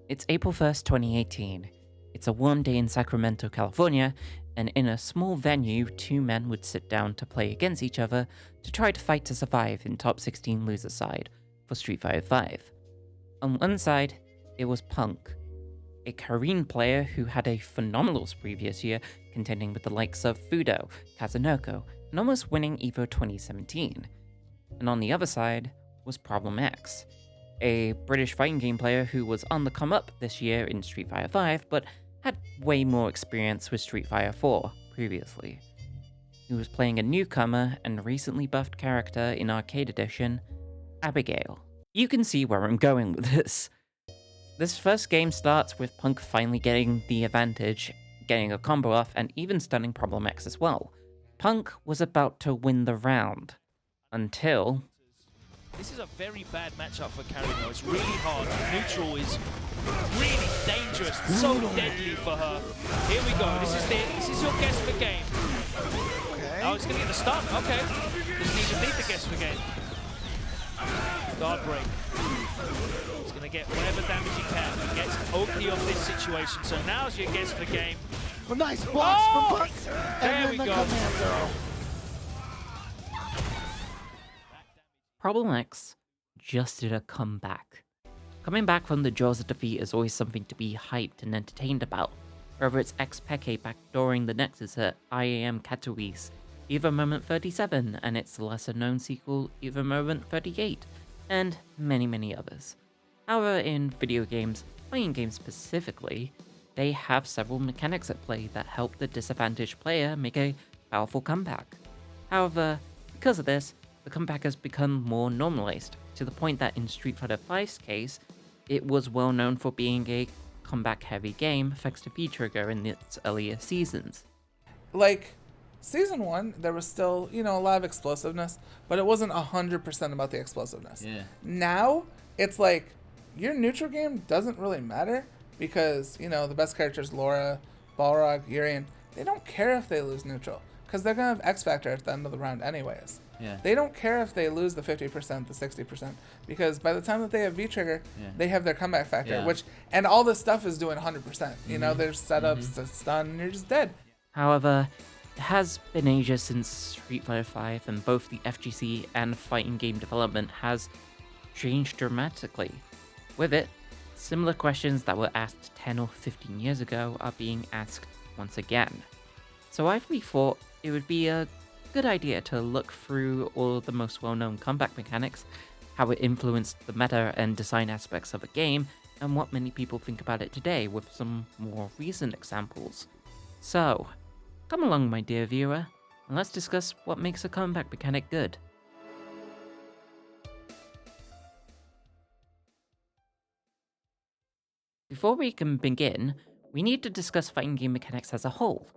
It's April 1st, 2018. It's a warm day in Sacramento, California, and in a small venue, two men would sit down to play against each other to try to fight to survive in top 16 loser side for Street Fighter V. On one side, it was Punk, a Korean player who had a phenomenal previous year, contending with the likes of Fudo, Kazunoko, and almost winning EVO 2017. And on the other side was Problem X, a British fighting game player who was on the come up this year in Street Fighter V, but had way more experience with Street Fighter 4 previously. He was playing a newcomer and recently buffed character in Arcade Edition, Abigail. You can see where I'm going with this. This first game starts with Punk finally getting the advantage, getting a combo off, and even stunning Problem X as well. Punk was about to win the round, until... This is a very bad matchup for Karino. It's really hard. Neutral is really dangerous, so deadly for her. Here we go. This is your guess for game. Okay. Oh, it's gonna get the stun. Okay. Doesn't even need the guess for game. Guard break. He's gonna get whatever damage he can. He gets Oki off this situation. So now's your guess for game. Well, nice blocks from Punk. There we the go. commando. Problem X just did a comeback. Coming back from the jaws of defeat is always something to be hyped and entertained about, whether it's X-Peke backdooring the Nexus at IAM Katowice, EVO Moment 37 and its lesser-known sequel EVO Moment 38, and many others. However, in video games, fighting games specifically, they have several mechanics at play that help the disadvantaged player make a powerful comeback. However, because of this, the comeback has become more normalized, to the point that in Street Fighter V's case, it was well known for being a comeback-heavy game thanks to V-Trigger in its earlier seasons. Like, Season 1, there was still, a lot of explosiveness, but it wasn't 100% about the explosiveness. Yeah. Now, it's like, your neutral game doesn't really matter, because, the best characters, Laura, Balrog, Urian, they don't care if they lose neutral, because they're going to have X Factor at the end of the round anyways. Yeah. They don't care if they lose the 50%, the 60%, because by the time that they have V-Trigger, they have their comeback factor, and all this stuff is doing 100%. There's setups to stun, and you're just dead. However, it has been ages since Street Fighter V, and both the FGC and fighting game development has changed dramatically. With it, similar questions that were asked 10 or 15 years ago are being asked once again. So I really thought it would be a good idea to look through all the most well-known comeback mechanics, how it influenced the meta and design aspects of a game, and what many people think about it today with some more recent examples. So, come along my dear viewer, and let's discuss what makes a comeback mechanic good. Before we can begin, we need to discuss fighting game mechanics as a whole.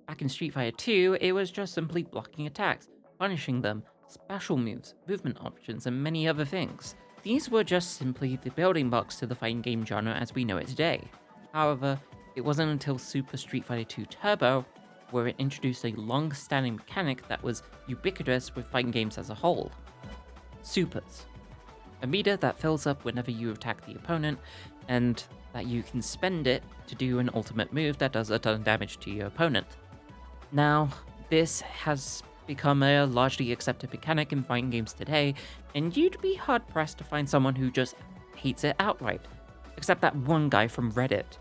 Back in Street Fighter 2, it was just simply blocking attacks, punishing them, special moves, movement options, and many other things. These were just simply the building blocks to the fighting game genre as we know it today. However, it wasn't until Super Street Fighter 2 Turbo where it introduced a long-standing mechanic that was ubiquitous with fighting games as a whole. Supers. A meter that fills up whenever you attack the opponent, and that you can spend it to do an ultimate move that does a ton of damage to your opponent. Now, this has become a largely accepted mechanic in fighting games today, and you'd be hard-pressed to find someone who just hates it outright, except that one guy from Reddit.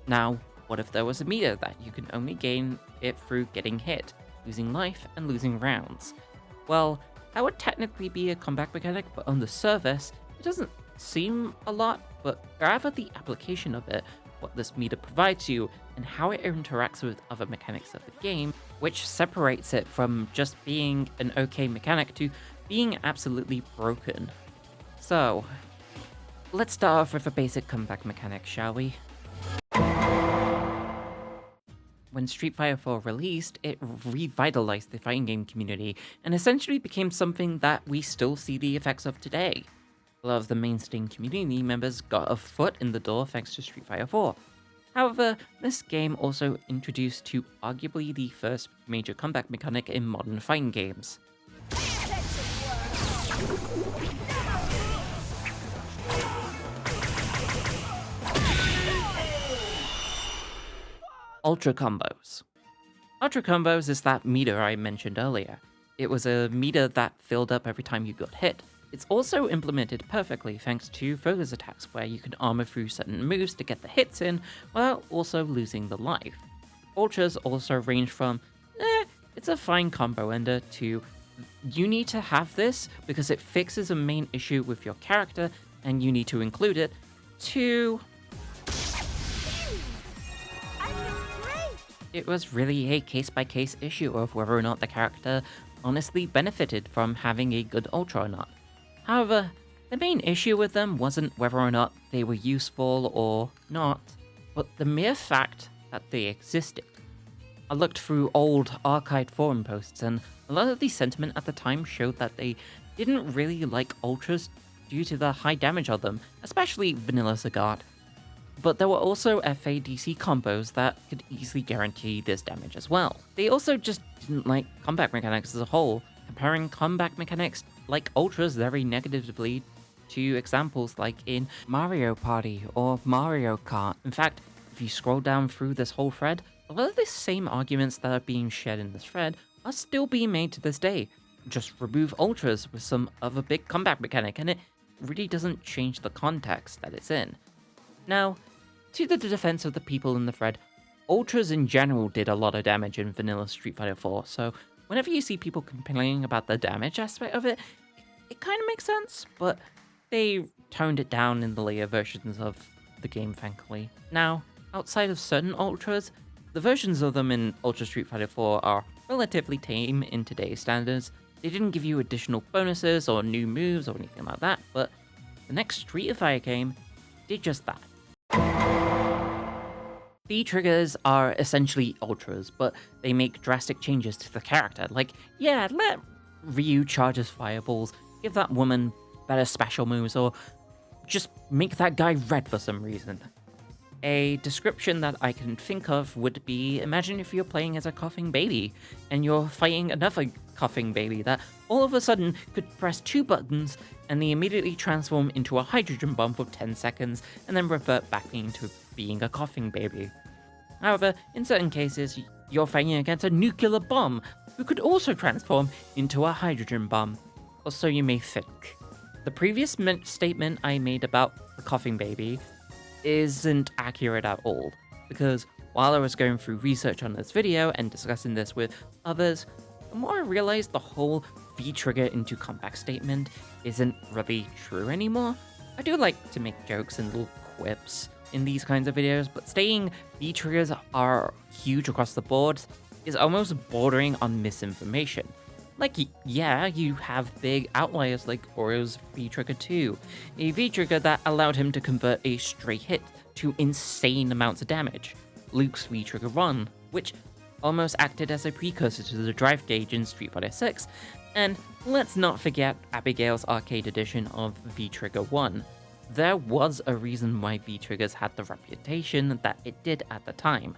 Now, what if there was a meter that you can only gain it through getting hit, losing life, and losing rounds? Well, that would technically be a comeback mechanic, but on the surface, it doesn't seem a lot, but rather the application of it, what this meter provides you, and how it interacts with other mechanics of the game, which separates it from just being an okay mechanic to being absolutely broken. So, let's start off with a basic comeback mechanic, shall we? When Street Fighter 4 released, it revitalized the fighting game community, and essentially became something that we still see the effects of today. A lot of the mainstream community members got a foot in the door thanks to Street Fighter 4. However, this game also introduced to arguably the first major comeback mechanic in modern fighting games. Ultra Combos. Ultra Combos is that meter I mentioned earlier. It was a meter that filled up every time you got hit. It's also implemented perfectly thanks to focus attacks where you can armor through certain moves to get the hits in while also losing the life. Ultras also range from, it's a fine combo ender to, you need to have this because it fixes a main issue with your character and you need to include it, to, it was really a case-by-case issue of whether or not the character honestly benefited from having a good ultra or not. However, the main issue with them wasn't whether or not they were useful or not, but the mere fact that they existed. I looked through old SRK Forum posts, and a lot of the sentiment at the time showed that they didn't really like ultras due to the high damage of them, especially Vanilla Zagat. But there were also FADC combos that could easily guarantee this damage as well. They also just didn't like comeback mechanics as a whole, comparing comeback mechanics like ultras very negatively to examples like in Mario Party or Mario Kart. In fact, if you scroll down through this whole thread, a lot of the same arguments that are being shared in this thread are still being made to this day. Just remove ultras with some other big comeback mechanic and it really doesn't change the context that it's in. Now, to the defense of the people in the thread, ultras in general did a lot of damage in vanilla Street Fighter 4, so whenever you see people complaining about the damage aspect of it, it kind of makes sense, but they toned it down in the later versions of the game, thankfully. Now, outside of certain ultras, the versions of them in Ultra Street Fighter 4 are relatively tame in today's standards. They didn't give you additional bonuses or new moves or anything like that, but the next Street Fighter game did just that. V triggers are essentially ultras, but they make drastic changes to the character. Like, yeah, let Ryu charge his fireballs, give that woman better special moves, or just make that guy red for some reason. A description that I can think of would be, imagine if you're playing as a coughing baby, and you're fighting another coughing baby that all of a sudden could press 2 buttons, and they immediately transform into a hydrogen bomb for 10 seconds, and then revert back into being a coughing baby. However, in certain cases, you're fighting against a nuclear bomb, who could also transform into a hydrogen bomb. Or so you may think. The previous statement I made about the coughing baby isn't accurate at all, because while I was going through research on this video and discussing this with others, the more I realized the whole V-trigger into comeback statement isn't really true anymore. I do like to make jokes and little quips in these kinds of videos, but saying V-triggers are huge across the board is almost bordering on misinformation. Like, yeah, you have big outliers like Orio's V-Trigger 2, a V-Trigger that allowed him to convert a stray hit to insane amounts of damage. Luke's V-Trigger 1, which almost acted as a precursor to the drive gauge in Street Fighter 6, and let's not forget Abigail's arcade edition of V-Trigger 1. There was a reason why V-Triggers had the reputation that it did at the time.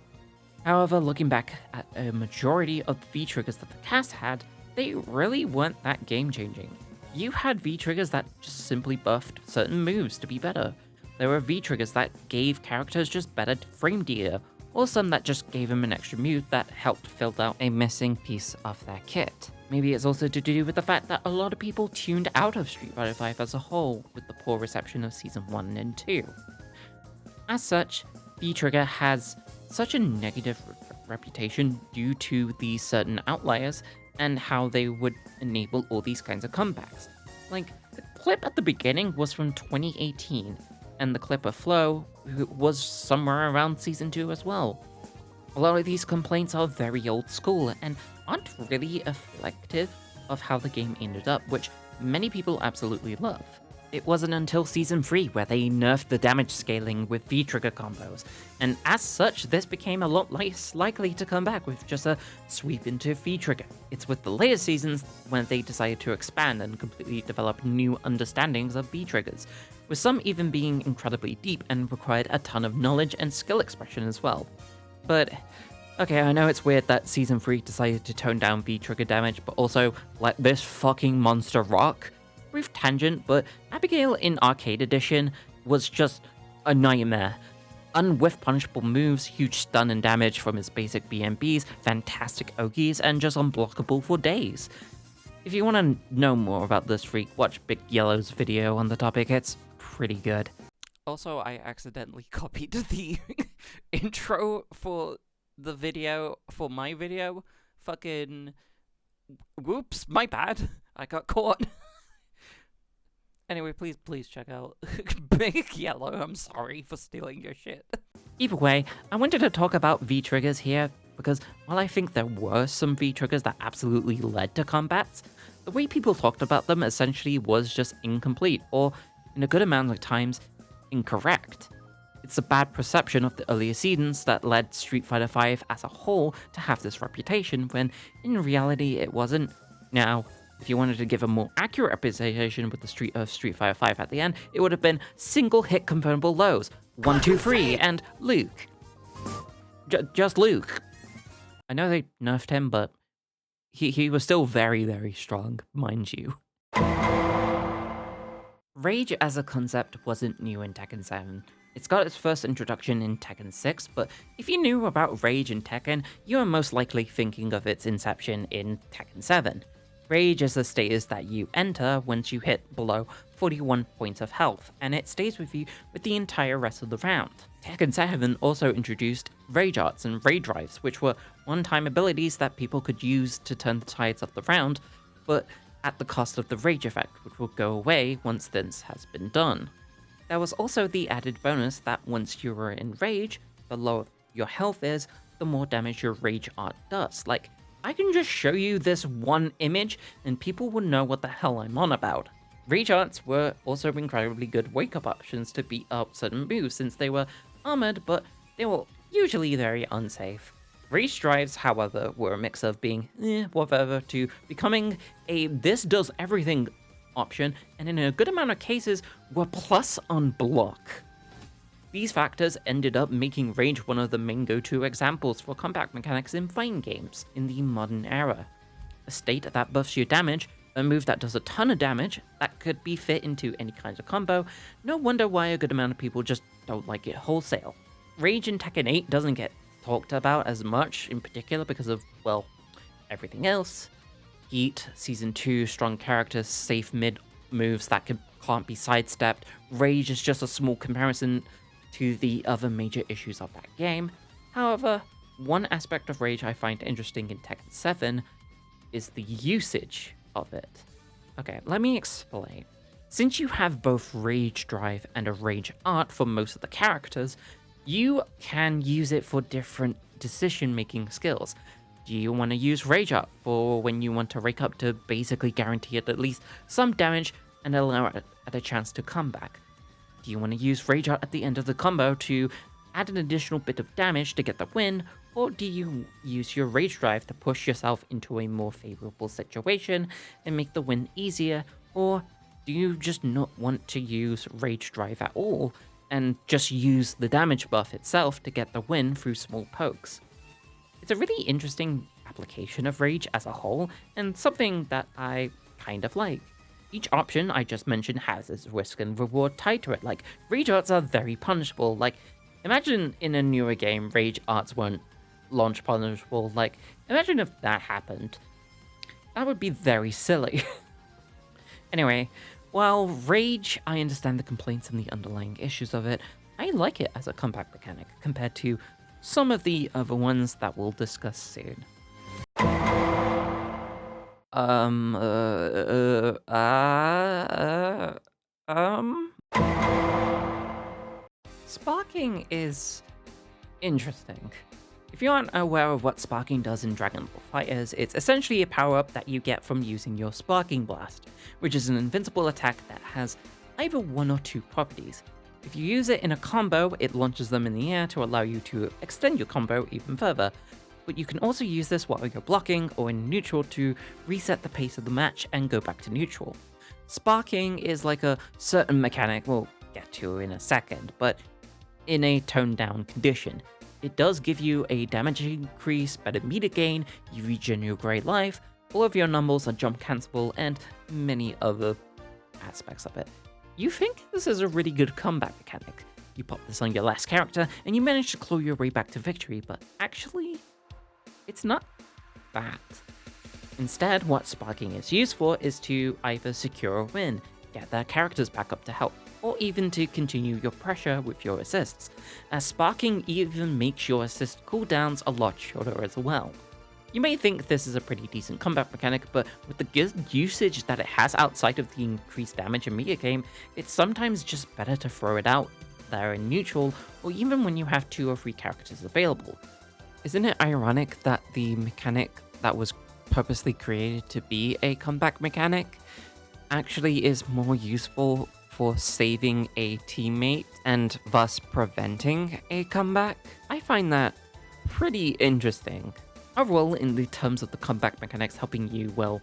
However, looking back at a majority of the V-Triggers that the cast had, they really weren't that game-changing. You had V-Triggers that just simply buffed certain moves to be better. There were V-Triggers that gave characters just better frame data, or some that just gave them an extra move that helped fill out a missing piece of their kit. Maybe it's also to do with the fact that a lot of people tuned out of Street Fighter V as a whole with the poor reception of Season 1 and 2. As such, V-Trigger has such a negative reputation due to these certain outliers and how they would enable all these kinds of comebacks. Like, the clip at the beginning was from 2018, and the clip of FLoE was somewhere around Season 2 as well. A lot of these complaints are very old school and aren't really reflective of how the game ended up, which many people absolutely love. It wasn't until Season 3 where they nerfed the damage scaling with V-trigger combos, and as such, this became a lot less likely to come back with just a sweep into V-trigger. It's with the later seasons when they decided to expand and completely develop new understandings of V-triggers, with some even being incredibly deep and required a ton of knowledge and skill expression as well. But okay, I know it's weird that Season 3 decided to tone down V-trigger damage, but also let this fucking monster rock. Brief tangent, but Abigail in Arcade Edition was just a nightmare. Unwhiff punishable moves, huge stun and damage from his basic BMBs, fantastic Ogies, and just unblockable for days. If you want to know more about this freak, watch Big Yellow's video on the topic, it's pretty good. Also, I accidentally copied the intro for the video, for my video. Fucking... whoops, my bad. I got caught. Anyway, please check out Big Yellow. I'm sorry for stealing your shit. Either way, I wanted to talk about V-triggers here, because while I think there were some V-triggers that absolutely led to combats, the way people talked about them essentially was just incomplete, or, in a good amount of times, incorrect. It's a bad perception of the earlier seasons that led Street Fighter V as a whole to have this reputation, when in reality it wasn't. Now, if you wanted to give a more accurate representation with the Street Fighter V at the end, it would have been single hit confirmable lows, 1, 2, 3, and Luke. Just Luke. I know they nerfed him, but he was still very, very strong, mind you. Rage as a concept wasn't new in Tekken 7. It's got its first introduction in Tekken 6, but if you knew about Rage in Tekken, you are most likely thinking of its inception in Tekken 7. Rage is the status that you enter once you hit below 41 points of health, and it stays with you with the entire rest of the round. Tekken 7 also introduced Rage Arts and Rage Drives, which were one-time abilities that people could use to turn the tides of the round, but at the cost of the Rage effect, which will go away once this has been done. There was also the added bonus that once you were in Rage, the lower your health is, the more damage your Rage Art does. Like, I can just show you this one image and people will know what the hell I'm on about. Rage Arts were also incredibly good wake-up options to beat up certain moves since they were armored, but they were usually very unsafe. Rage Drives, however, were a mix of being whatever to becoming a this does everything option, and in a good amount of cases were plus on block. These factors ended up making Rage one of the main go-to examples for combat mechanics in fighting games in the modern era. A state that buffs your damage, a move that does a ton of damage, that could be fit into any kind of combo, no wonder why a good amount of people just don't like it wholesale. Rage in Tekken 8 doesn't get talked about as much, in particular because of, well, everything else. Heat, Season 2, strong characters, safe mid moves that can't be sidestepped. Rage is just a small comparison to the other major issues of that game. However, one aspect of Rage I find interesting in Tekken 7 is the usage of it. Okay, let me explain. Since you have both Rage Drive and a Rage Art for most of the characters, you can use it for different decision-making skills. Do you want to use Rage Art for when you want to rake up to basically guarantee it at least some damage and allow it at a chance to come back? Do you want to use Rage Art at the end of the combo to add an additional bit of damage to get the win? Or do you use your Rage Drive to push yourself into a more favorable situation and make the win easier? Or do you just not want to use Rage Drive at all and just use the damage buff itself to get the win through small pokes? It's a really interesting application of Rage as a whole, and something that I kind of like. Each option I just mentioned has its risk and reward tied to it. Like, Rage Arts are very punishable. Like, imagine in a newer game, Rage Arts weren't launch punishable. Like, imagine if that happened. That would be very silly. Anyway, while Rage, I understand the complaints and the underlying issues of it, I like it as a combat mechanic compared to some of the other ones that we'll discuss soon. Sparking is interesting. If you aren't aware of what sparking does in Dragon Ball FighterZ, it's essentially a power-up that you get from using your Sparking Blast, which is an invincible attack that has either one or two properties. If you use it in a combo, it launches them in the air to allow you to extend your combo even further, but you can also use this while you're blocking or in neutral to reset the pace of the match and go back to neutral. Sparking is like a certain mechanic we'll get to in a second, but in a toned down condition. It does give you a damage increase, better meter gain, you regen your grey life, all of your numbers are jump cancelable, and many other aspects of it. You think this is a really good combat mechanic. You pop this on your last character, and you manage to claw your way back to victory, but actually, it's not that. Instead, what sparking is used for is to either secure a win, get their characters back up to help, or even to continue your pressure with your assists, as sparking even makes your assist cooldowns a lot shorter as well. You may think this is a pretty decent comeback mechanic, but with the good usage that it has outside of the increased damage in media game, it's sometimes just better to throw it out there in neutral, or even when you have 2 or 3 characters available. Isn't it ironic that the mechanic that was purposely created to be a comeback mechanic actually is more useful for saving a teammate and thus preventing a comeback? I find that pretty interesting. Overall, in the terms of the comeback mechanics helping you, well,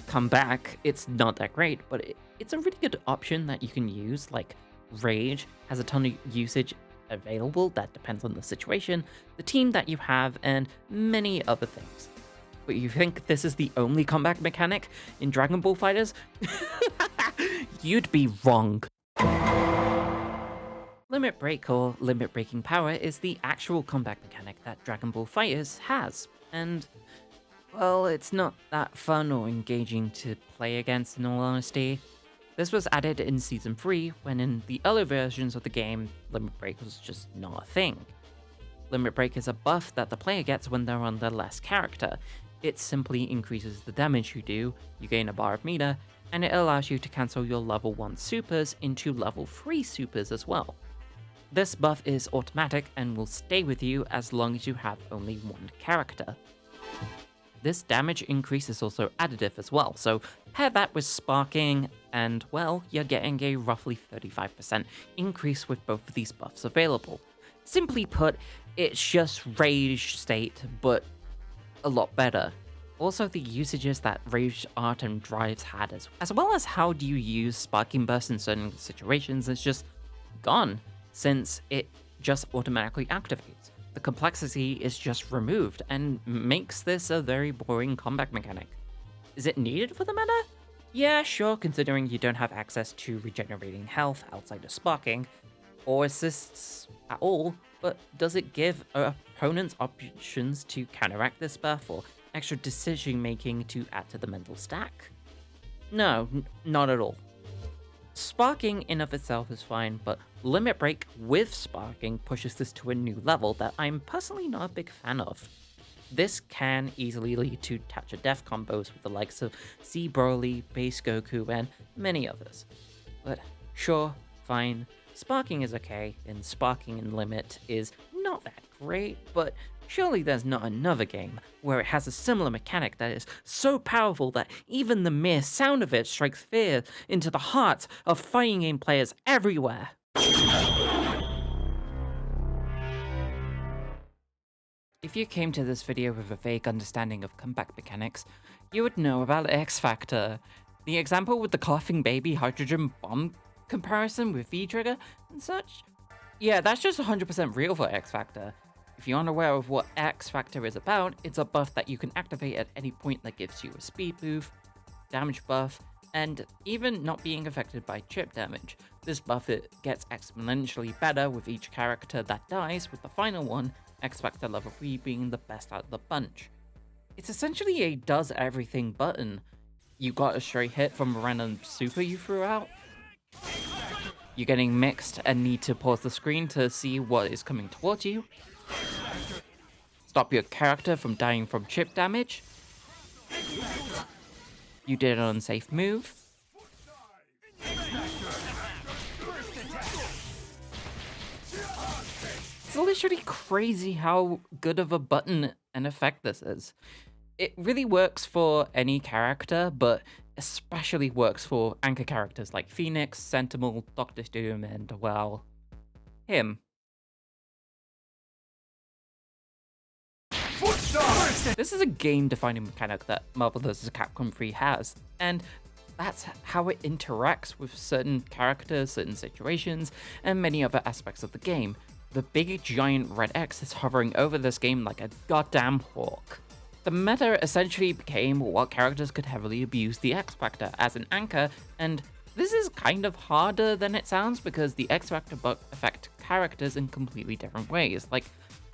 come back, it's not that great, but it's a really good option that you can use. Like, Rage has a ton of usage available that depends on the situation, the team that you have, and many other things. But you think this is the only comeback mechanic in Dragon Ball FighterZ? You'd be wrong. Limit Break, or Limit Breaking Power, is the actual comeback mechanic that Dragon Ball FighterZ has, and, well, it's not that fun or engaging to play against in all honesty. This was added in Season 3, when in the earlier versions of the game, Limit Break was just not a thing. Limit Break is a buff that the player gets when they're on their last character. It simply increases the damage you do, you gain a bar of meter, and it allows you to cancel your level 1 supers into level 3 supers as well. This buff is automatic and will stay with you as long as you have only 1 character. This damage increase is also additive as well, so pair that with sparking and, well, you're getting a roughly 35% increase with both of these buffs available. Simply put, it's just Rage State, but a lot better. Also, the usages that Rage Art and Drives had, as well as how do you use Sparking Burst in certain situations, is just gone, since it just automatically activates. The complexity is just removed and makes this a very boring comeback mechanic. Is it needed for the meta? Yeah, sure, considering you don't have access to regenerating health outside of sparking, or assists at all, but does it give opponents options to counteract this buff, or extra decision making to add to the mental stack? No, not at all. Sparking in of itself is fine, but Limit Break with sparking pushes this to a new level that I'm personally not a big fan of. This can easily lead to touch of death combos with the likes of Z Broly, Base Goku, and many others. But sure, fine, sparking is okay, and sparking in Limit is not that great, but surely there's not another game where it has a similar mechanic that is so powerful that even the mere sound of it strikes fear into the hearts of fighting game players everywhere. If you came to this video with a vague understanding of comeback mechanics, you would know about X Factor. The example with the coughing baby hydrogen bomb comparison with V-Trigger and such? Yeah, that's just 100% real for X Factor. If you're unaware of what X Factor is about, it's a buff that you can activate at any point that gives you a speed boost, damage buff, and even not being affected by chip damage. This buff it gets exponentially better with each character that dies, with the final one, X Factor level 3, being the best out of the bunch. It's essentially a does everything button. You got a straight hit from a random super you threw out, you're getting mixed and need to pause the screen to see what is coming towards you, stop your character from dying from chip damage, you did an unsafe move, it's literally crazy how good of a button and effect this is. It really works for any character, but especially works for anchor characters like Phoenix, Sentinel, Doctor Doom, and, well, him. This is a game-defining mechanic that Marvel vs. Capcom 3 has, and that's how it interacts with certain characters, certain situations, and many other aspects of the game. The big giant red X is hovering over this game like a goddamn hawk. The meta essentially became what characters could heavily abuse the X Factor as an anchor, and this is kind of harder than it sounds because the X Factor effect characters in completely different ways. Like,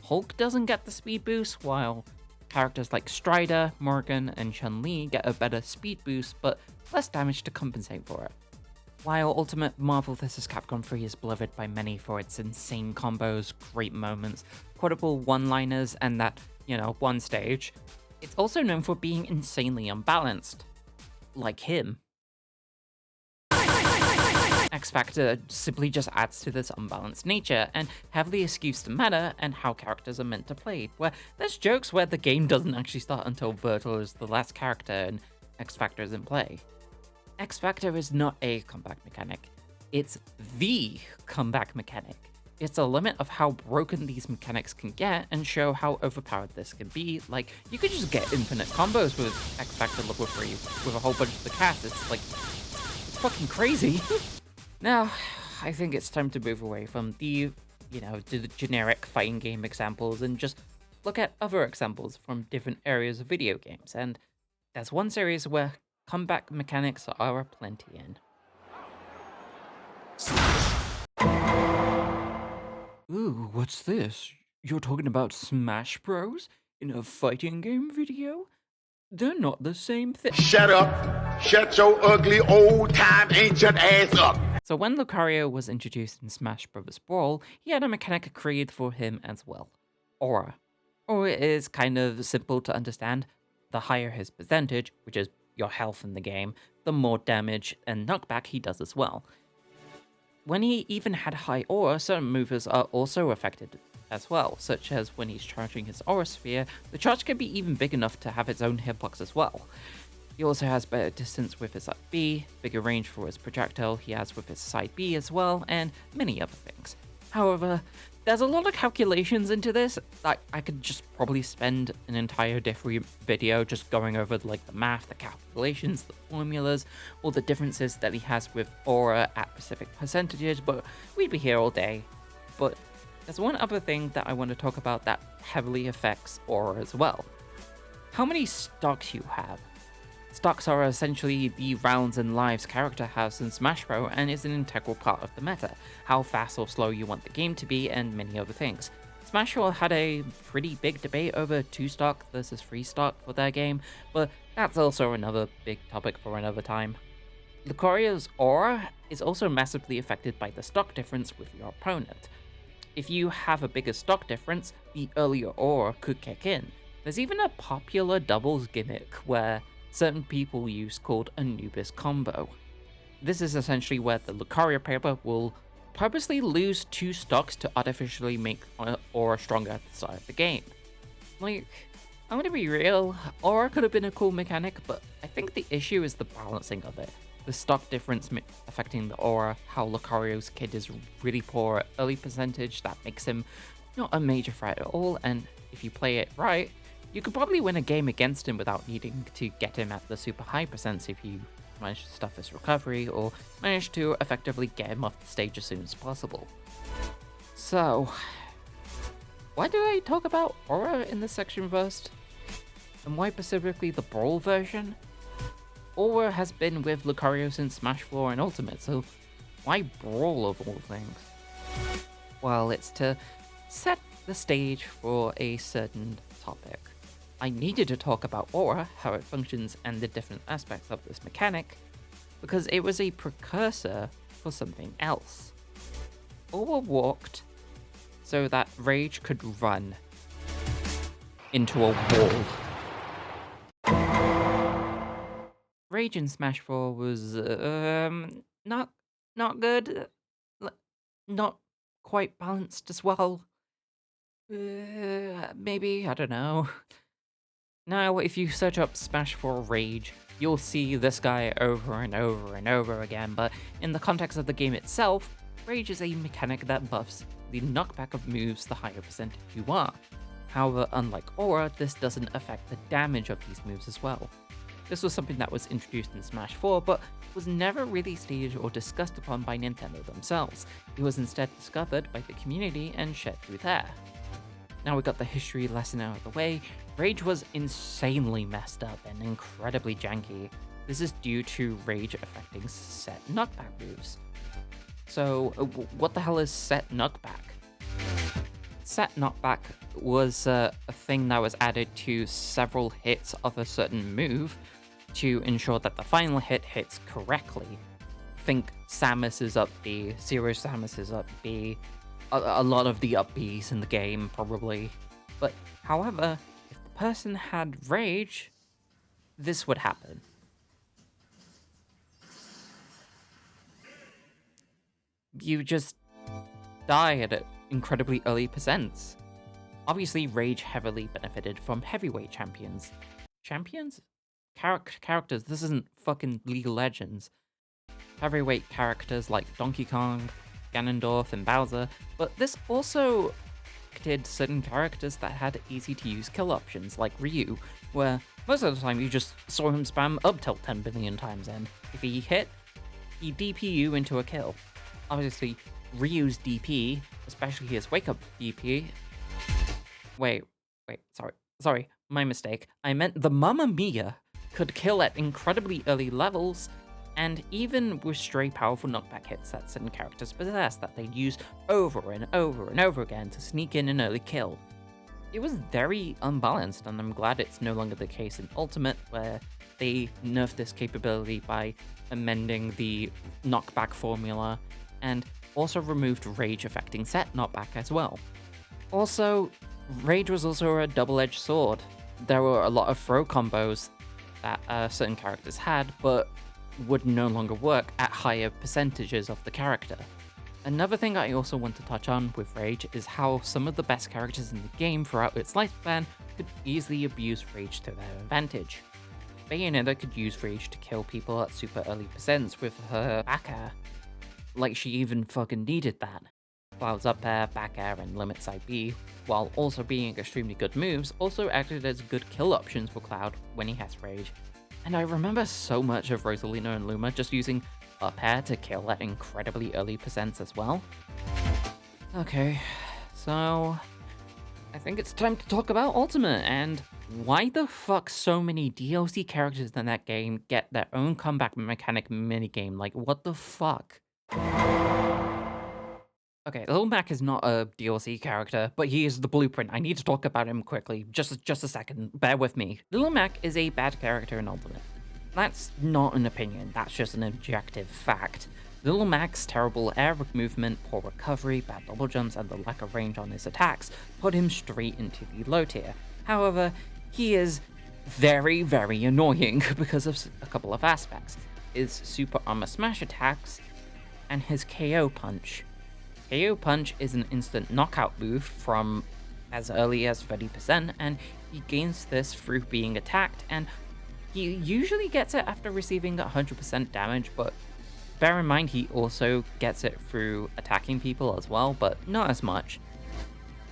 Hulk doesn't get the speed boost, while characters like Strider, Morgan, and Chun-Li get a better speed boost, but less damage to compensate for it. While Ultimate Marvel vs. Capcom 3 is beloved by many for its insane combos, great moments, quotable one-liners, and that, one stage, it's also known for being insanely unbalanced. Like him. X Factor simply just adds to this unbalanced nature and heavily skews the meta and how characters are meant to play, where there's jokes where the game doesn't actually start until Virgil is the last character and X Factor is in play. X Factor is not a comeback mechanic, it's the comeback mechanic. It's a limit of how broken these mechanics can get and show how overpowered this can be. Like, you could just get infinite combos with X Factor level 3 with a whole bunch of the cast. It's like, it's fucking crazy. Now, I think it's time to move away from the generic fighting game examples and just look at other examples from different areas of video games. And there's one series where comeback mechanics are aplenty in. Ooh, what's this? You're talking about Smash Bros. In a fighting game video? They're not the same thing. Shut up! Shut your ugly old-time ancient ass up! So when Lucario was introduced in Smash Bros. Brawl, he had a mechanic created for him as well. Aura. Aura is kind of simple to understand. The higher his percentage, which is your health in the game, the more damage and knockback he does as well. When he even had high aura, certain movers are also affected as well, such as when he's charging his aura sphere, the charge can be even big enough to have its own hitbox as well. He also has better distance with his side B, bigger range for his projectile he has with his side B as well, and many other things. However, there's a lot of calculations into this. I could just probably spend an entire different video just going over the math, the calculations, the formulas, all the differences that he has with aura at specific percentages, but we'd be here all day. But there's one other thing that I want to talk about that heavily affects aura as well. How many stocks you have. Stocks are essentially the rounds and lives character has in Smash Bros. And is an integral part of the meta, how fast or slow you want the game to be, and many other things. Smash Bros. Had a pretty big debate over 2-stock versus 3-stock for their game, but that's also another big topic for another time. Lucario's aura is also massively affected by the stock difference with your opponent. If you have a bigger stock difference, the earlier aura could kick in. There's even a popular doubles gimmick where certain people use called Anubis combo. This is essentially where the Lucario player will purposely lose 2 stocks to artificially make aura stronger at the start of the game. Like, I'm gonna be real, aura could have been a cool mechanic, but I think the issue is the balancing of it. The stock difference affecting the aura, how Lucario's kid is really poor at early percentage, that makes him not a major threat at all, and if you play it right, you could probably win a game against him without needing to get him at the super high percents if you manage to stuff his recovery or manage to effectively get him off the stage as soon as possible. So, why do I talk about aura in this section first? And why specifically the Brawl version? Aura has been with Lucario since Smash 4 and Ultimate, so why Brawl of all things? Well, it's to set the stage for a certain topic. I needed to talk about aura, how it functions, and the different aspects of this mechanic, because it was a precursor for something else. Aura walked so that Rage could run into a wall. Rage in Smash 4 was not good, not quite balanced as well. Maybe, I don't know. Now, if you search up Smash 4 Rage, you'll see this guy over and over and over again, but in the context of the game itself, Rage is a mechanic that buffs the knockback of moves the higher percentage you are. However, unlike Aura, this doesn't affect the damage of these moves as well. This was something that was introduced in Smash 4, but was never really staged or discussed upon by Nintendo themselves. It was instead discovered by the community and shared through there. Now we got the history lesson out of the way, Rage was insanely messed up and incredibly janky. This is due to Rage affecting set knockback moves. So, what the hell is set knockback? Set knockback was a thing that was added to several hits of a certain move to ensure that the final hit hits correctly. Think Samus is up B, Zero Samus is up B, a lot of the up Bs in the game probably. But however, if the person had rage, this would happen. You just die at incredibly early percents. Obviously, Rage heavily benefited from heavyweight champions. Champions? Characters, this isn't fucking League of Legends. Heavyweight characters like Donkey Kong, Ganondorf, and Bowser, but this also did certain characters that had easy-to-use kill options, like Ryu, where most of the time you just saw him spam up tilt 10 billion times, and if he hit, he DP you into a kill. Obviously, Ryu's DP, especially his wake-up DP... Wait, sorry, my mistake. I meant the Mamma Mia could kill at incredibly early levels, and even with stray powerful knockback hits that certain characters possess that they'd use over and over and over again to sneak in an early kill. It was very unbalanced, and I'm glad it's no longer the case in Ultimate, where they nerfed this capability by amending the knockback formula, and also removed Rage affecting set knockback as well. Also, Rage was also a double-edged sword. There were a lot of throw combos that certain characters had, but would no longer work at higher percentages of the character. Another thing I also want to touch on with Rage is how some of the best characters in the game throughout its lifespan could easily abuse Rage to their advantage. Bayonetta could use Rage to kill people at super early percents with her back air. Like she even fucking needed that. Cloud's up air, back air, and limit side B, while also being extremely good moves, also acted as good kill options for Cloud when he has Rage. And I remember so much of Rosalina and Luma just using up air to kill at incredibly early percents as well. Okay, so I think it's time to talk about Ultimate, and why the fuck so many DLC characters in that game get their own comeback mechanic minigame, like what the fuck? Okay, Lil Mac is not a DLC character, but he is the blueprint. I need to talk about him quickly. Just a second. Bear with me. Lil Mac is a bad character in Ultimate. That's not an opinion, that's just an objective fact. Lil Mac's terrible air movement, poor recovery, bad double jumps, and the lack of range on his attacks put him straight into the low tier. However, he is very, very annoying because of a couple of aspects. His super armor smash attacks, and his KO punch. KO Punch is an instant knockout move from as early as 30%, and he gains this through being attacked, and he usually gets it after receiving 100% damage, but bear in mind he also gets it through attacking people as well, but not as much.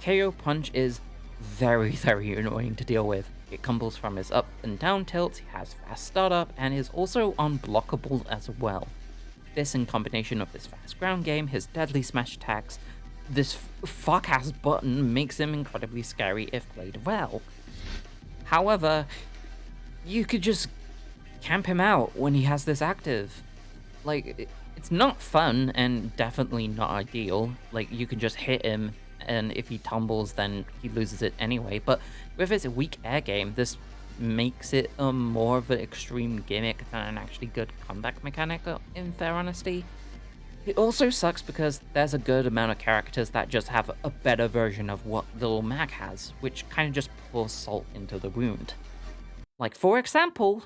KO Punch is very, very annoying to deal with. It combos from his up and down tilts, he has fast startup, and is also unblockable as well. This, in combination of his fast ground game, his deadly smash attacks, this fuck-ass button makes him incredibly scary if played well. However, you could just camp him out when he has this active. Like, it's not fun and definitely not ideal. Like, you can just hit him, and if he tumbles, then he loses it anyway. But with his weak air game, this makes it more of an extreme gimmick than an actually good comeback mechanic, in fair honesty. It also sucks because there's a good amount of characters that just have a better version of what Lil Mac has, which kind of just pours salt into the wound. Like, for example,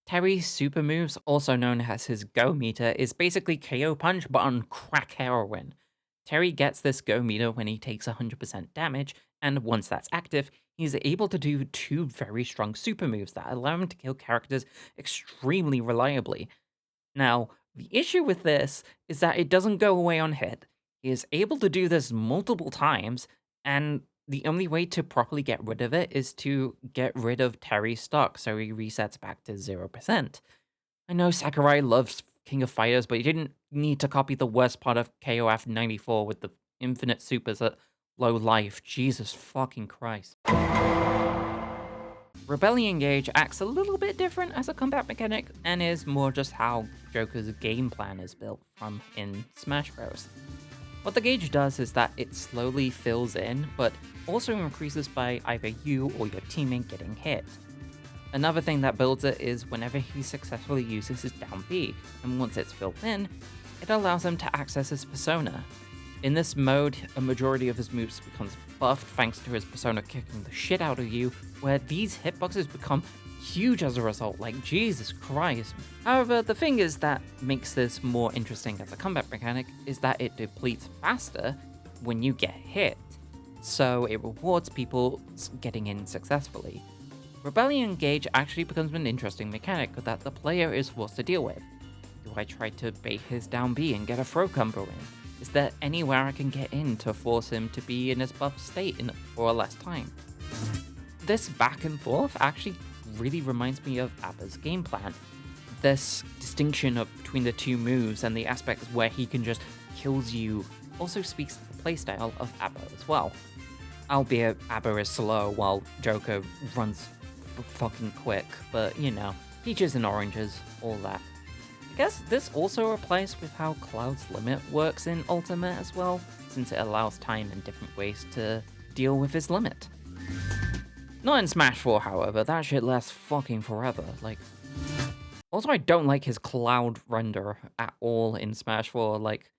Terry's super moves, also known as his Go meter, is basically KO Punch but on crack heroin. Terry gets this Go meter when he takes 100% damage, and once that's active, he's able to do two very strong super moves that allow him to kill characters extremely reliably. Now, the issue with this is that it doesn't go away on hit. He is able to do this multiple times, and the only way to properly get rid of it is to get rid of Terry's stock so he resets back to 0%. I know Sakurai loves King of Fighters, but you didn't need to copy the worst part of KOF 94 with the infinite supers at low life. Jesus fucking Christ. Rebellion Gauge acts a little bit different as a combat mechanic and is more just how Joker's game plan is built from in Smash Bros. What the gauge does is that it slowly fills in, but also increases by either you or your teammate getting hit. Another thing that builds it is whenever he successfully uses his down B, and once it's filled in, it allows him to access his persona. In this mode, a majority of his moves becomes buffed thanks to his persona kicking the shit out of you, where these hitboxes become huge as a result, like Jesus Christ. However, the thing is that makes this more interesting as a combat mechanic is that it depletes faster when you get hit, so it rewards people getting in successfully. Rebellion Gauge actually becomes an interesting mechanic that the player is forced to deal with. Do I try to bait his down B and get a throw combo in? Is there anywhere I can get in to force him to be in his buff state for less time? This back and forth actually really reminds me of Abba's game plan. This distinction between the two moves and the aspects where he can just kills you also speaks to the playstyle of Abba as well. Albeit Abba is slow while Joker runs fucking quick, but you know, peaches and oranges, all that. I guess this also applies with how Cloud's limit works in Ultimate as well, since it allows time in different ways to deal with his limit. Not in Smash 4, however, that shit lasts fucking forever, like... Also, I don't like his Cloud render at all in Smash 4, like...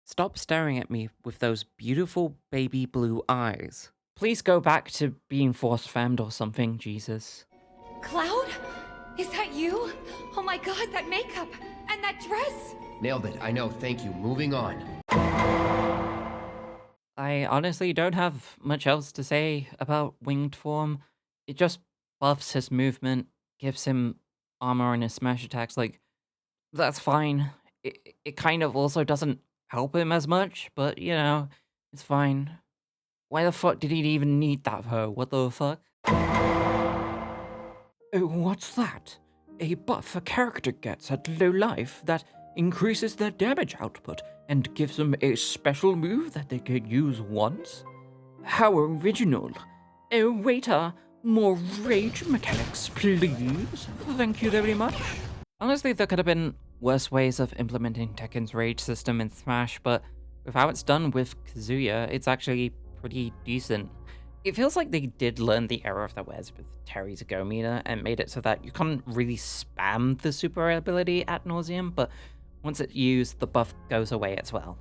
Stop staring at me with those beautiful baby blue eyes. Please go back to being force-femmed or something, Jesus. Cloud? Is that you? Oh my god, that makeup! And that dress! Nailed it, I know, thank you. Moving on. I honestly don't have much else to say about winged form. It just buffs his movement, gives him armor in his smash attacks, like, that's fine. It kind of also doesn't help him as much, but, you know, it's fine. Why the fuck did he even need that though? What the fuck? Oh, what's that? A buff a character gets at low life that increases their damage output and gives them a special move that they can use once? How original. Oh, waiter, more rage mechanics, please. Thank you very much. Honestly, there could have been worse ways of implementing Tekken's rage system in Smash, but with how it's done with Kazuya, it's actually pretty decent. It feels like they did learn the error of their ways with Terry's Go meter and made it so that you can't really spam the super ability ad nauseum, but once it's used, the buff goes away as well.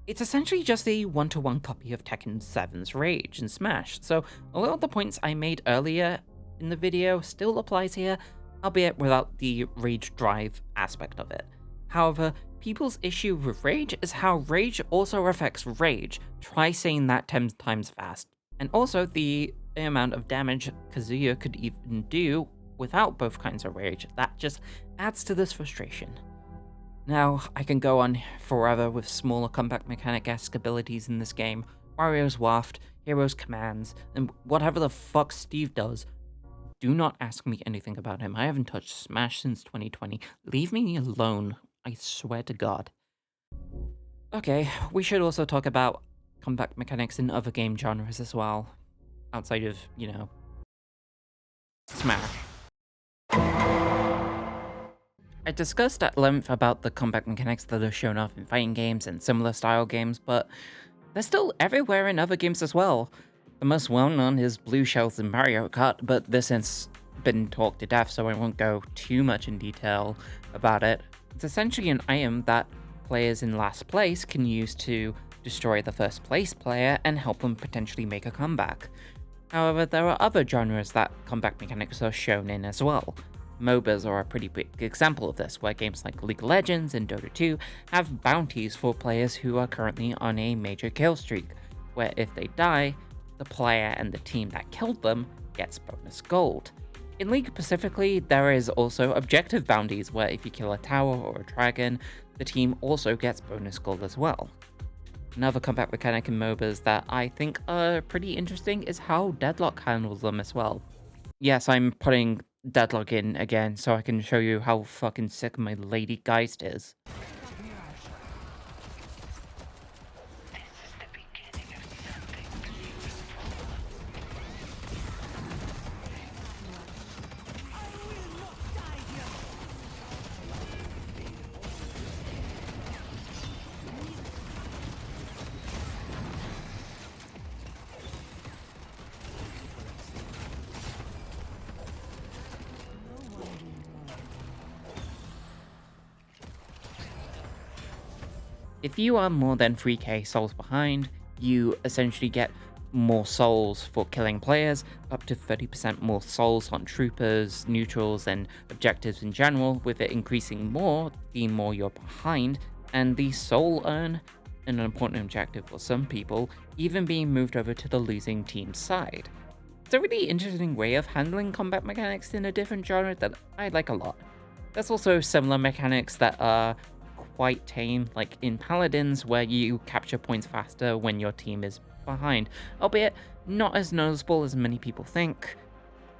It's essentially just a one-to-one copy of Tekken 7's Rage in Smash, so a lot of the points I made earlier in the video still applies here, albeit without the Rage Drive aspect of it. However, people's issue with Rage is how Rage also affects Rage. Try saying that 10 times fast. And also the amount of damage Kazuya could even do without both kinds of Rage. That just adds to this frustration. Now, I can go on forever with smaller combat mechanic-esque abilities in this game, Wario's Waft, Hero's Commands, and whatever the fuck Steve does. Do not ask me anything about him. I haven't touched Smash since 2020. Leave me alone. I swear to God. Okay, we should also talk about combat mechanics in other game genres as well. Outside of, you know, Smash. I discussed at length about the combat mechanics that are shown off in fighting games and similar style games, but they're still everywhere in other games as well. The most well-known is Blue Shells in Mario Kart, but this has been talked to death, so I won't go too much in detail about it. It's essentially an item that players in last place can use to destroy the first place player and help them potentially make a comeback. However, there are other genres that combat mechanics are shown in as well. MOBAs are a pretty big example of this, where games like League of Legends and Dota 2 have bounties for players who are currently on a major kill streak, where if they die, the player and the team that killed them gets bonus gold. In League specifically, there is also objective bounties, where if you kill a tower or a dragon, the team also gets bonus gold as well. Another combat mechanic in MOBAs that I think are pretty interesting is how Deadlock handles them as well. Yes, I'm putting Deadlock in again so I can show you how fucking sick my Lady Geist is. If you are more than 3k souls behind, you essentially get more souls for killing players, up to 30% more souls on troopers, neutrals, and objectives in general, with it increasing more the more you're behind, and the soul earn, an important objective for some people, even being moved over to the losing team's side. It's a really interesting way of handling combat mechanics in a different genre that I like a lot. There's also similar mechanics that are quite tame, like in Paladins, where you capture points faster when your team is behind, albeit not as noticeable as many people think.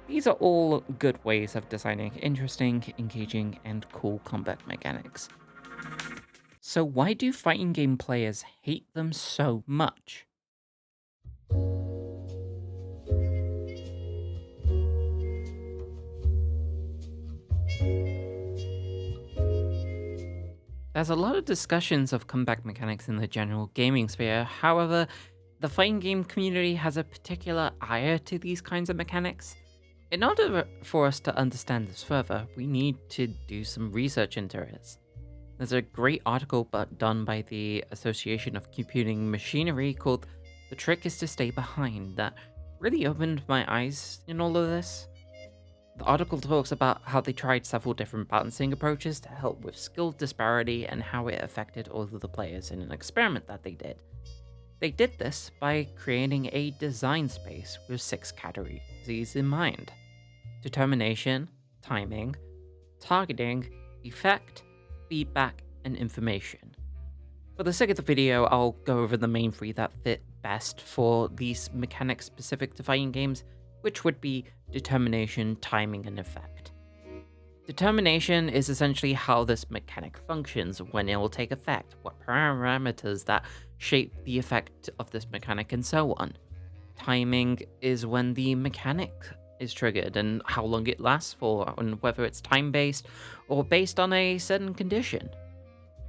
These are all good ways of designing interesting, engaging, and cool combat mechanics. So why do fighting game players hate them so much? There's a lot of discussions of combat mechanics in the general gaming sphere. However, the fighting game community has a particular ire to these kinds of mechanics. In order for us to understand this further, we need to do some research into it. There's a great article done by the Association of Computing Machinery called "The Trick is to Stay Behind" that really opened my eyes in all of this. The article talks about how they tried several different balancing approaches to help with skill disparity and how it affected all of the players in an experiment that they did. They did this by creating a design space with 6 categories in mind: determination, timing, targeting, effect, feedback, and information. For the sake of the video, I'll go over the main 3 that fit best for these mechanics specific to fighting games, which would be determination, timing, and effect. Determination is essentially how this mechanic functions, when it will take effect, what parameters that shape the effect of this mechanic, and so on. Timing is when the mechanic is triggered and how long it lasts for, and whether it's time-based or based on a certain condition.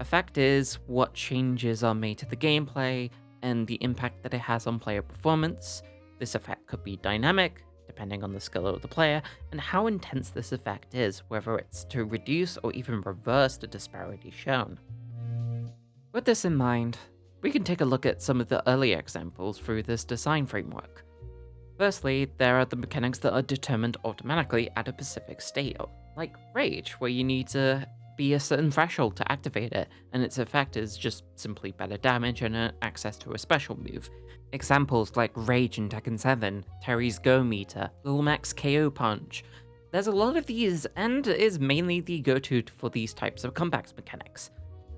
Effect is what changes are made to the gameplay and the impact that it has on player performance. This effect could be dynamic, depending on the skill of the player, and how intense this effect is, whether it's to reduce or even reverse the disparity shown. With this in mind, we can take a look at some of the earlier examples through this design framework. Firstly, there are the mechanics that are determined automatically at a specific state, like Rage, where you need to be a certain threshold to activate it, and its effect is just simply better damage and access to a special move. Examples like Rage in Tekken 7, Terry's Go Meter, Lil Mac's KO Punch. There's a lot of these, and is mainly the go-to for these types of combat mechanics.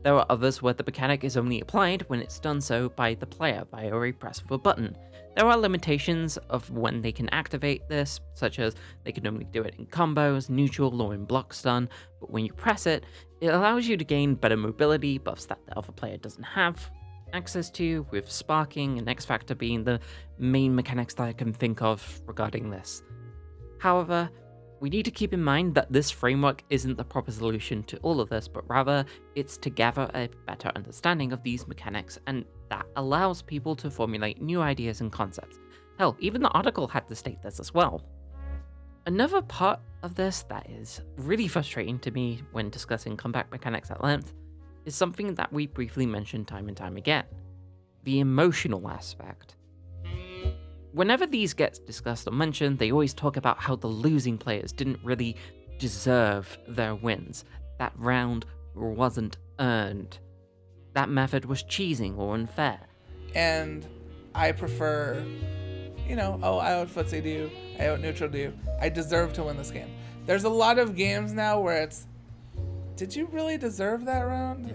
There are others where the mechanic is only applied when it's done so by the player via a press of a button. There are limitations of when they can activate this, such as they can only do it in combos, neutral, or in block stun, but when you press it, it allows you to gain better mobility, buffs that the other player doesn't have access to, with sparking and X Factor being the main mechanics that I can think of regarding this. However, we need to keep in mind that this framework isn't the proper solution to all of this, but rather it's to gather a better understanding of these mechanics, and that allows people to formulate new ideas and concepts. Hell, even the article had to state this as well. Another part of this that is really frustrating to me when discussing combat mechanics at length is something that we briefly mentioned time and time again: the emotional aspect. Whenever these get discussed or mentioned, they always talk about how the losing players didn't really deserve their wins. That round wasn't earned. That method was cheesing or unfair. And I prefer, I out footsie to you, I out neutral to you. I deserve to win this game. There's a lot of games now where it's, did you really deserve that round?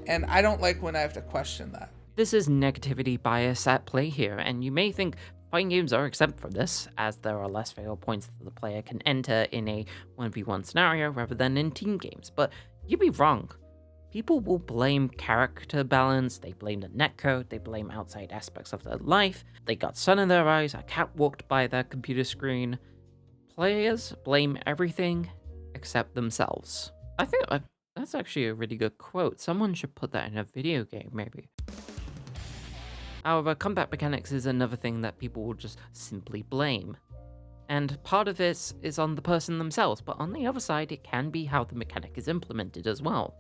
And I don't like when I have to question that. This is negativity bias at play here, and you may think fighting games are exempt from this, as there are less fatal points that the player can enter in a 1v1 scenario rather than in team games, but you'd be wrong. People will blame character balance, they blame the netcode, they blame outside aspects of their life, they got sun in their eyes, a cat walked by their computer screen. Players blame everything except themselves. I think that's actually a really good quote. Someone should put that in a video game, maybe. However, combat mechanics is another thing that people will just simply blame. And part of this is on the person themselves, but on the other side, it can be how the mechanic is implemented as well.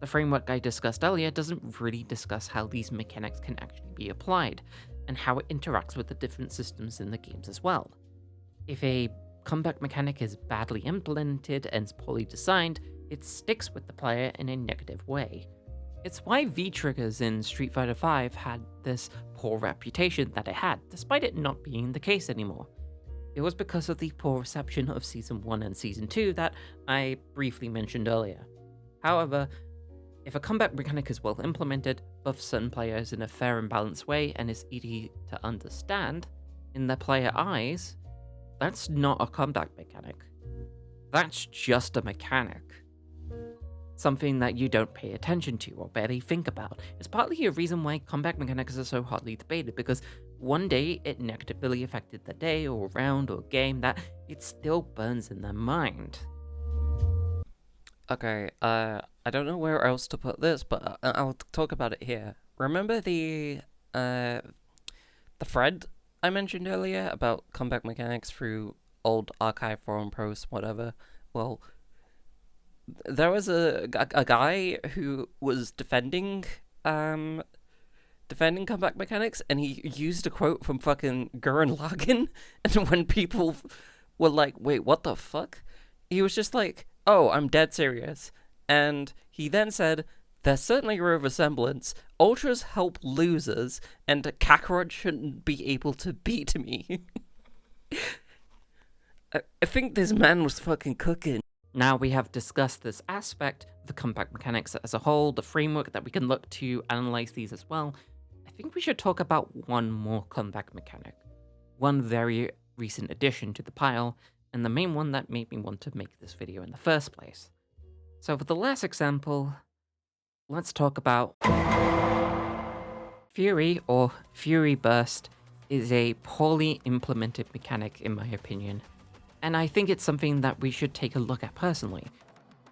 The framework I discussed earlier doesn't really discuss how these mechanics can actually be applied, and how it interacts with the different systems in the games as well. If a comeback mechanic is badly implemented and is poorly designed, it sticks with the player in a negative way. It's why V-triggers in Street Fighter V had this poor reputation that it had, despite it not being the case anymore. It was because of the poor reception of Season 1 and Season 2 that I briefly mentioned earlier. However, if a comeback mechanic is well implemented, buffs certain players in a fair and balanced way, and is easy to understand, in the player eyes, that's not a comeback mechanic. That's just a mechanic. Something that you don't pay attention to or barely think about. It's partly a reason why comeback mechanics are so hotly debated, because one day it negatively affected the day or round or game that it still burns in their mind. Okay, I don't know where else to put this, but I'll talk about it here. Remember the thread I mentioned earlier about comeback mechanics through old archive forum posts, whatever? Well, there was a guy who was defending comeback mechanics, and he used a quote from fucking Gurren Lagann, and when people were like, wait, what the fuck? He was just like, oh, I'm dead serious. And he then said, there's certainly a resemblance. Ultras help losers, and Kakarot shouldn't be able to beat me. I think this man was fucking cooking. Now we have discussed this aspect, the comeback mechanics as a whole, the framework that we can look to analyze these as well. I think we should talk about one more comeback mechanic. One very recent addition to the pile, and the main one that made me want to make this video in the first place. So for the last example, let's talk about Fury, or Fury Burst, is a poorly implemented mechanic in my opinion, and I think it's something that we should take a look at personally.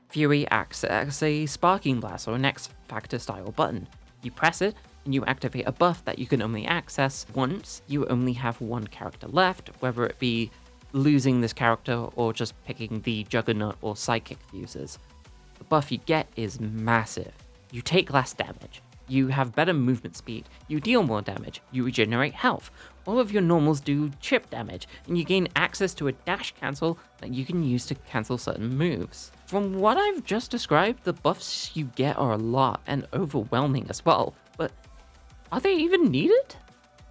Fury acts as a sparking blast or an X-Factor style button. You press it, and you activate a buff that you can only access once. You only have one character left, whether it be losing this character or just picking the Juggernaut or Psychic fuses. The buff you get is massive. You take less damage, you have better movement speed, you deal more damage, you regenerate health, all of your normals do chip damage, and you gain access to a dash cancel that you can use to cancel certain moves. From what I've just described, the buffs you get are a lot and overwhelming as well, but are they even needed?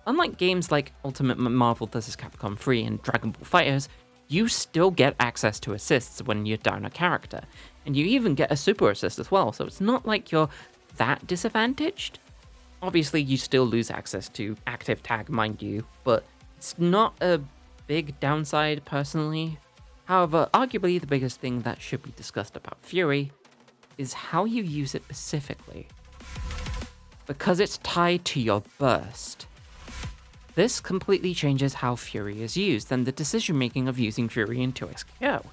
Unlike games like Ultimate Marvel vs. Capcom 3 and Dragon Ball FighterZ, you still get access to assists when you're down a character, and you even get a super assist as well, so it's not like you're that disadvantaged. Obviously, you still lose access to active tag, mind you, but it's not a big downside personally. However, arguably the biggest thing that should be discussed about Fury is how you use it specifically, because it's tied to your burst. This completely changes how Fury is used and the decision making of using Fury in 2xKO.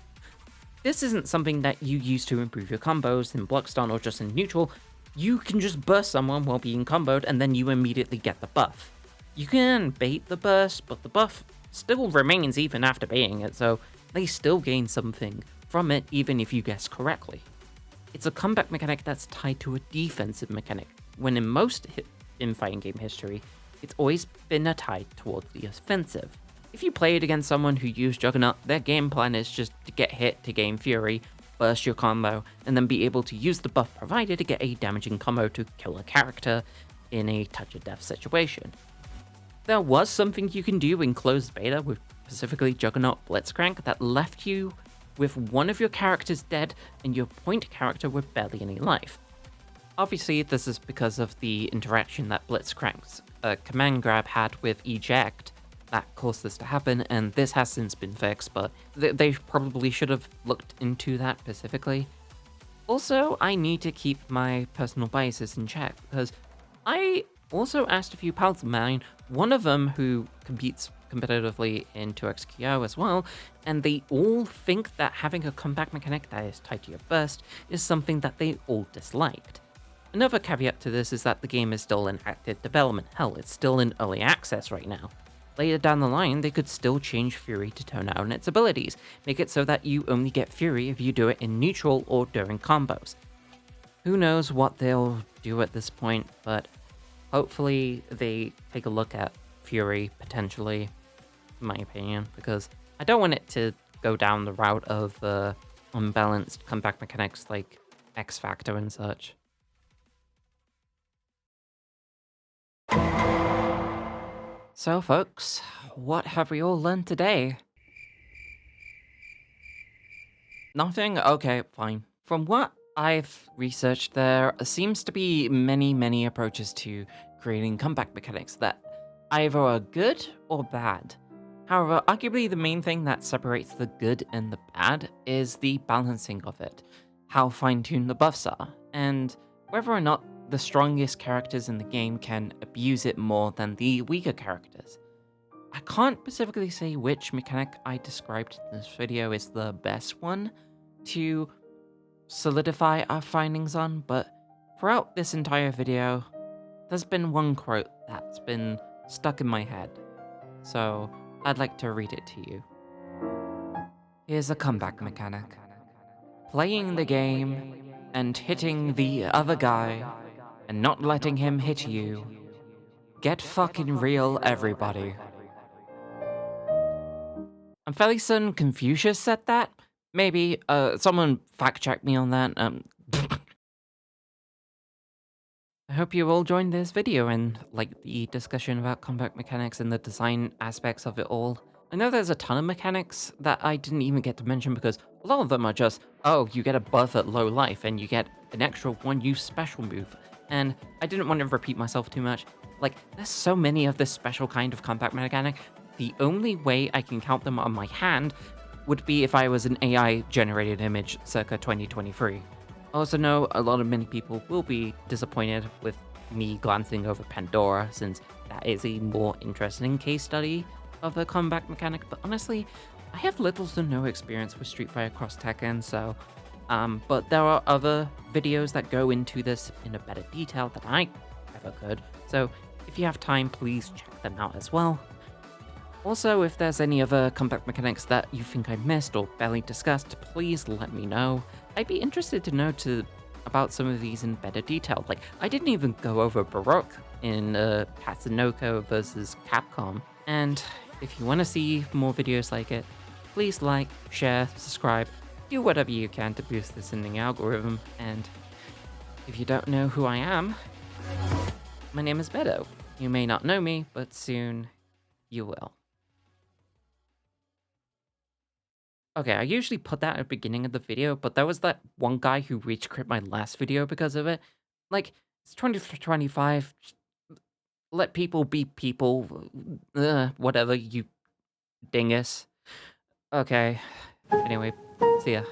This isn't something that you use to improve your combos in Blockstun or just in neutral. You can just burst someone while being comboed and then you immediately get the buff. You can bait the burst, but the buff still remains even after baiting it, so they still gain something from it even if you guess correctly. It's a comeback mechanic that's tied to a defensive mechanic, when in most in fighting game history, it's always been a tie towards the offensive. If you play it against someone who used Juggernaut, their game plan is just to get hit to gain Fury, burst your combo, and then be able to use the buff provided to get a damaging combo to kill a character in a touch of death situation. There was something you can do in closed beta with specifically Juggernaut Blitzcrank that left you with one of your characters dead and your point character with barely any life. Obviously, this is because of the interaction that Blitzcrank's command grab had with eject that caused this to happen, and this has since been fixed, but they probably should have looked into that specifically. Also, I need to keep my personal biases in check, because I also asked a few pals of mine, one of them who competes competitively in 2xKO as well, and they all think that having a comeback mechanic that is tied to your burst is something that they all disliked. Another caveat to this is that the game is still in active development. Hell, it's still in early access right now. Later down the line, they could still change Fury to tone down its abilities, make it so that you only get Fury if you do it in neutral or during combos. Who knows what they'll do at this point, but hopefully they take a look at Fury, potentially, in my opinion, because I don't want it to go down the route of unbalanced comeback mechanics like X Factor and such. So folks, what have we all learned today? Nothing? Okay, fine. From what I've researched, there seems to be many approaches to creating comeback mechanics that either are good or bad. However, arguably the main thing that separates the good and the bad is the balancing of it, how fine-tuned the buffs are, and whether or not the strongest characters in the game can abuse it more than the weaker characters. I can't specifically say which mechanic I described in this video is the best one to solidify our findings on, but throughout this entire video, there's been one quote that's been stuck in my head, so I'd like to read it to you. Here's a comeback mechanic. Playing the game and hitting the other guy and not letting him hit you. Get fucking real, everybody. I'm fairly certain Confucius said that. Maybe, someone fact check me on that. I hope you all joined this video and like the discussion about combat mechanics and the design aspects of it all. I know there's a ton of mechanics that I didn't even get to mention because a lot of them are just, oh, you get a buff at low life and you get an extra one-use special move. And I didn't want to repeat myself too much. Like, there's so many of this special kind of combat mechanic. The only way I can count them on my hand would be if I was an AI-generated image circa 2023. I also know many people will be disappointed with me glancing over Pandora, since that is a more interesting case study of a combat mechanic, but honestly, I have little to no experience with Street Fighter Cross Tekken, so, but there are other videos that go into this in a better detail than I ever could, so if you have time, please check them out as well. Also, if there's any other combat mechanics that you think I missed or barely discussed, please let me know. I'd be interested to know about some of these in better detail. Like, I didn't even go over Baroque in Tatsunoko versus Capcom. And if you want to see more videos like it, please like, share, subscribe, do whatever you can to boost this in the algorithm. And if you don't know who I am, my name is Beto. You may not know me, but soon you will. Okay, I usually put that at the beginning of the video, but there was that one guy who reached crit my last video because of it. Like, it's 2025. Let people be people. Whatever, you dingus. Okay. Anyway, see ya.